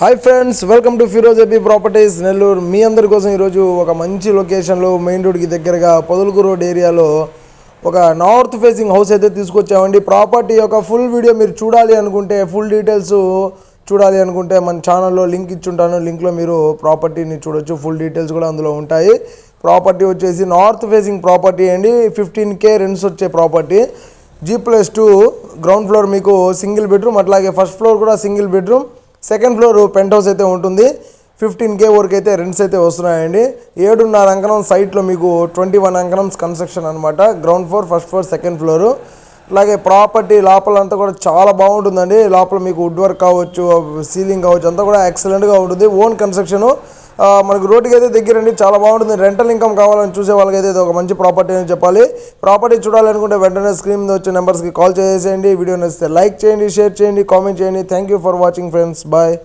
Hi friends, welcome to Firoz AP properties Nellore. మీ అందరి కోసం ఈరోజు ఒక మంచి లొకేషన్లో మెయిన్ రోడ్కి దగ్గరగా పొదలకూరు రోడ్ ఏరియాలో ఒక నార్త్ ఫేసింగ్ హౌస్ అయితే తీసుకొచ్చామండి. ప్రాపర్టీ యొక్క ఫుల్ వీడియో మీరు చూడాలి అనుకుంటే, ఫుల్ డీటెయిల్స్ చూడాలి అనుకుంటే మన ఛానల్లో లింక్ ఇచ్చుంటాను. లింక్లో మీరు ప్రాపర్టీని చూడొచ్చు. ఫుల్ డీటెయిల్స్ కూడా అందులో ఉంటాయి. ప్రాపర్టీ వచ్చేసి నార్త్ ఫేసింగ్ ప్రాపర్టీ అండి. 15K రెంట్స్ వచ్చే ప్రాపర్టీ. G+2 గ్రౌండ్ ఫ్లోర్ మీకు సింగిల్ బెడ్రూమ్, అట్లాగే ఫస్ట్ ఫ్లోర్ కూడా single bedroom, second floor penthouse అయితే ఉంటుంది. 15K వరకు అయితే రెంట్స్ అయితే వస్తున్నాయండి. 7.5 అంకణం సైట్లో మీకు 21 అంకణం కన్స్ట్రక్షన్ అనమాట. Ground floor, first floor, second floor. అలాగే ప్రాపర్టీ లోపలంతా కూడా చాలా బాగుంటుందండి. లోపల మీకు వుడ్ వర్క్ కావచ్చు, సీలింగ్ కావచ్చు, అంతా కూడా ఎక్సలెంట్గా ఉంటుంది. Own construction. మనకు రోడ్డుకి అయితే దగ్గరండి, చాలా బాగుంటుంది. రెంటల్ ఇన్కమ్ కావాలని చూసే వాళ్ళకైతే ఇది ఒక మంచి ప్రాపర్టీ అని చెప్పాలి. ప్రాపర్టీ చూడాలనుకుంటే వెంటనే స్క్రీన్ మీద వచ్చే నెంబర్స్కి కాల్ చేసేయండి. వీడియో నచ్చితే లైక్ చేయండి, షేర్ చేయండి, కామెంట్ చేయండి. Thank you for watching friends. Bye.